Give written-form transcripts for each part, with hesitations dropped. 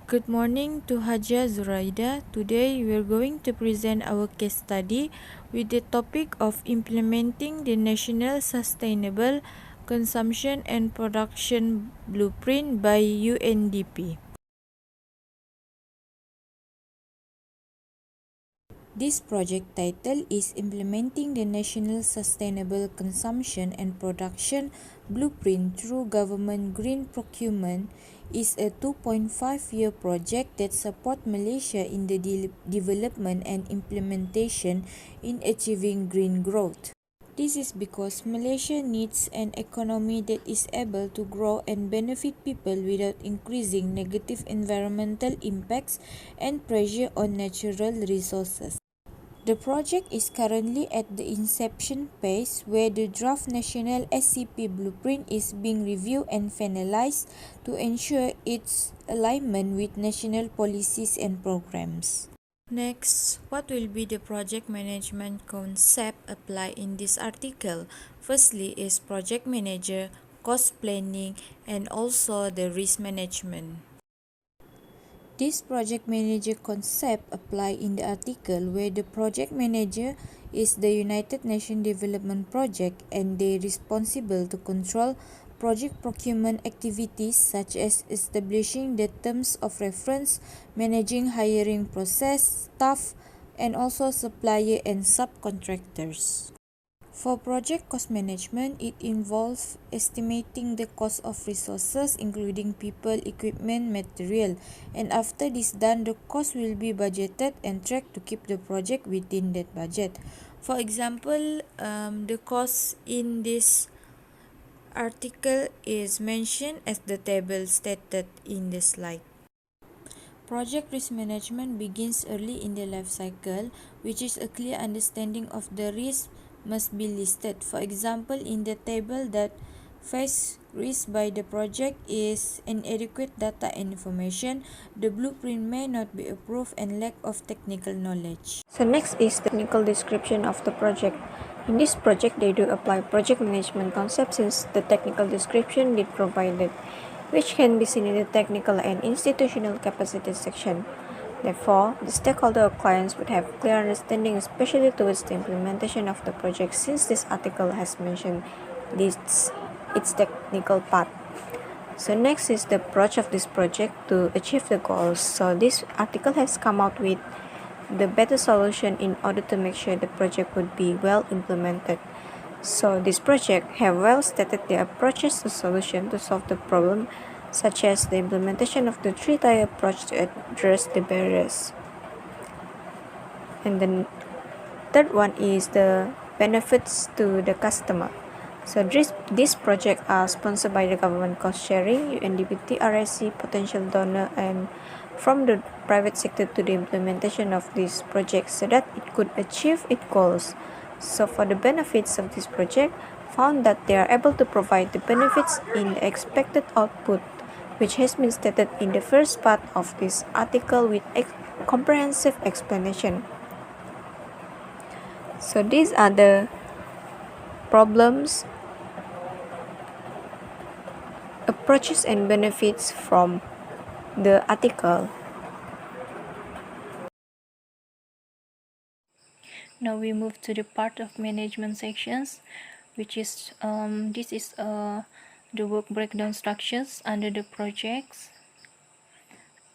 Good morning to Haja Zuraida. Today we are going to present our case study with the topic of implementing the National Sustainable Consumption and Production Blueprint by UNDP. This project title is Implementing the National Sustainable Consumption and Production Blueprint through Government Green Procurement is a 2.5-year project that supports Malaysia in the development and implementation in achieving green growth. This is because Malaysia needs an economy that is able to grow and benefit people without increasing negative environmental impacts and pressure on natural resources. The project is currently at the inception phase where the draft national SCP blueprint is being reviewed and finalized to ensure its alignment with national policies and programs. Next, what will be the project management concept applied in this article? Firstly is project manager, cost planning, and also the risk management. This project manager concept apply in the article where the project manager is the United Nations Development Project and they responsible to control project procurement activities such as establishing the terms of reference, managing hiring process, staff, and also supplier and subcontractors. For project cost management, it involves estimating the cost of resources including people, equipment, material, and after this done, the cost will be budgeted and tracked to keep the project within that budget. For example, the cost in this article is mentioned as the table stated in the slide. Project risk management begins early in the life cycle, which is a clear understanding of the risk must be listed. For example, in the table that face risk by the project is inadequate data and information, the blueprint may not be approved and lack of technical knowledge. So next is technical description of the project. In this project, they do apply project management concepts since the technical description did provided, which can be seen in the technical and institutional capacity section. Therefore, the stakeholder or clients would have clear understanding, especially towards the implementation of the project, since this article has mentioned its technical part. So next is the approach of this project to achieve the goals. So this article has come out with the better solution in order to make sure the project would be well implemented. So this project have well stated the approaches to solution to solve the problem, such as the implementation of the three-tier approach to address the barriers. And the third one is the benefits to the customer. So this project are sponsored by the government cost sharing, UNDP, RSC, potential donor, and from the private sector to the implementation of this project so that it could achieve its goals. So for the benefits of this project, found that they are able to provide the benefits in the expected output, which has been stated in the first part of this article with comprehensive explanation. So these are the problems, approaches, and benefits from the article. Now we move to the part of management sections, which is this is the work breakdown structures under the projects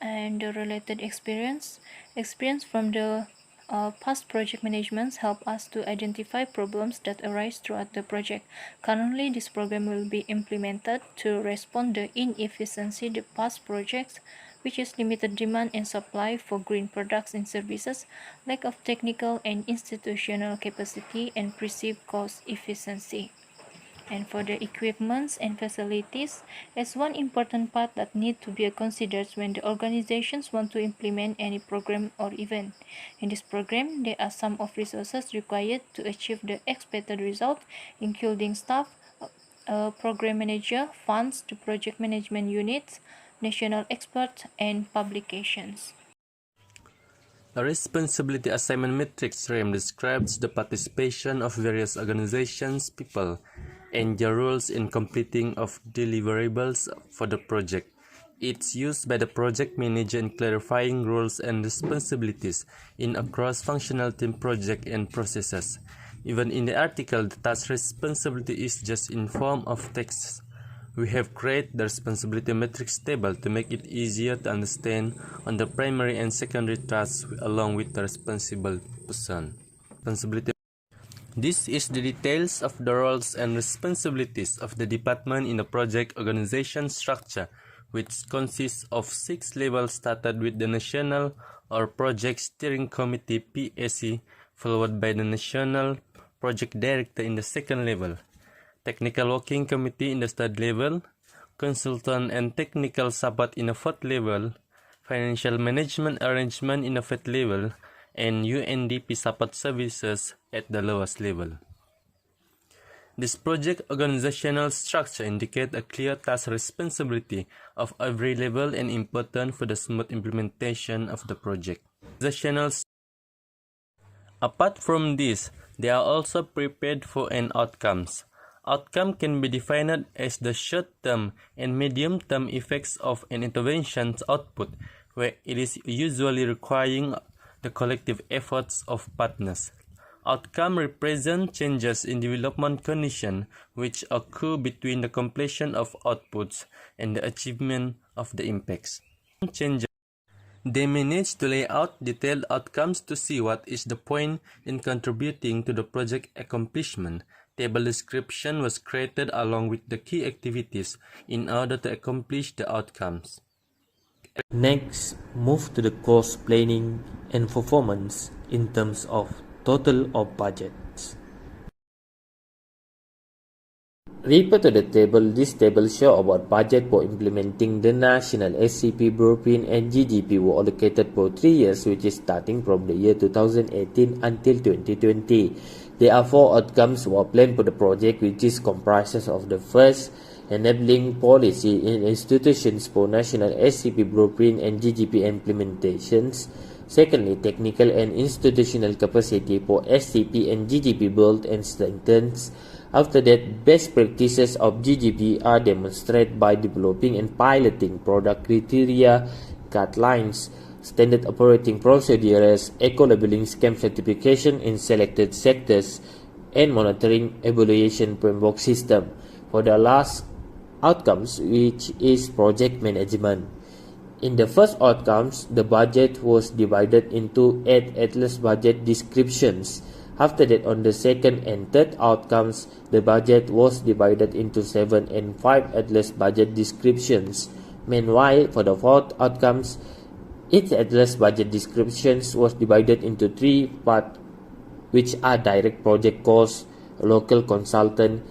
and the related experience from the past project managements help us to identify problems that arise throughout the project. Currently, this program will be implemented to respond to inefficiency the past projects, which is limited demand and supply for green products and services, lack of technical and institutional capacity, and perceived cost efficiency. And for the equipments and facilities, as one important part that need to be considered when the organizations want to implement any program or event. In this program, there are some of resources required to achieve the expected result, including staff, program manager, funds, the project management units, national experts, and publications. The responsibility assignment matrix realm describes the participation of various organizations, people, and their roles in completing of deliverables for the project. It's used by the project manager in clarifying roles and responsibilities in a cross-functional team project and processes. Even in the article, the task responsibility is just in form of text. We have created the responsibility matrix table to make it easier to understand on the primary and secondary tasks along with the responsible person. This is the details of the roles and responsibilities of the department in the project organization structure, which consists of 6 levels started with the National or Project Steering Committee PSC, followed by the National Project Director in the second level, Technical Working Committee in the third level, Consultant and Technical Support in the fourth level, Financial Management Arrangement in the fifth level, and UNDP Support Services at the lowest level. This project organizational structure indicates a clear task responsibility of every level and important for the smooth implementation of the project. Apart from this, they are also prepared for an outcomes. Outcome can be defined as the short-term and medium-term effects of an intervention's output, where it is usually requiring the collective efforts of partners. Outcome represent changes in development conditions which occur between the completion of outputs and the achievement of the impacts. They manage to lay out detailed outcomes to see what is the point in contributing to the project accomplishment. Table description was created along with the key activities in order to accomplish the outcomes. Next, move to the cost planning and performance in terms of total of budgets. Refer to the table. This table shows about budget for implementing the national SCP blueprint and GGP were allocated for 3 years, which is starting from the year 2018 until 2020. There are 4 outcomes were planned for the project, which is comprises of the first, enabling policy in institutions for national SCP blueprint and GGP implementations. Secondly, technical and institutional capacity for SCP and GGP built and strengthened. After that, best practices of GGP are demonstrated by developing and piloting product criteria, guidelines, standard operating procedures, eco-labeling scheme certification in selected sectors, and monitoring evaluation framework system. For the last outcomes, which is project management. In the first outcomes, the budget was divided into 8 atlas budget descriptions. After that, on the second and third outcomes, the budget was divided into 7 and 5 atlas budget descriptions. Meanwhile, for the fourth outcomes, each atlas budget descriptions was divided into 3 parts, which are direct project costs, local consultant,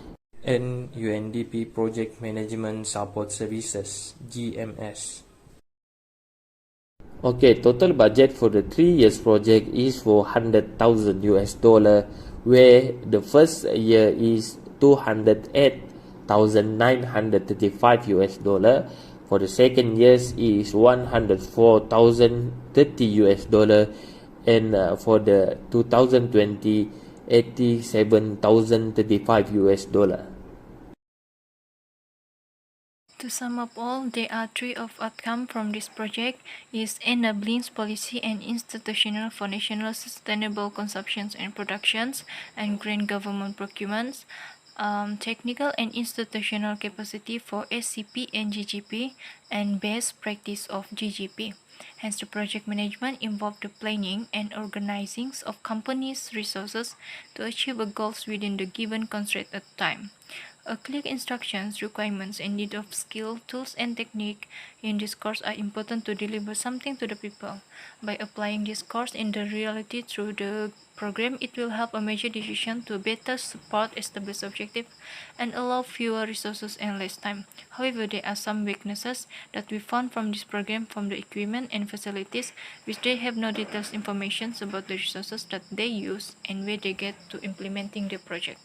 and UNDP Project Management Support Services (GMS). Okay, total budget for the 3 years project is $400,000 US, where the first year is $208,935 US. For the second year is $104,030 US, and for the 2020, $87,035 US. To sum up all, there are 3 of outcome from this project is enabling policy and institutional for national sustainable consumptions and productions and green government procurements, technical and institutional capacity for SCP and GGP, and best practice of GGP. Hence, the project management involved the planning and organizing of companies' resources to achieve the goals within the given constraint at time. A clear instructions, requirements, and need of skill, tools, and technique in this course are important to deliver something to the people. By applying this course in the reality through the program, it will help a major decision to better support established objective and allow fewer resources and less time. However, there are some weaknesses that we found from this program from the equipment and facilities, which they have no detailed information about the resources that they use and where they get to implementing the project.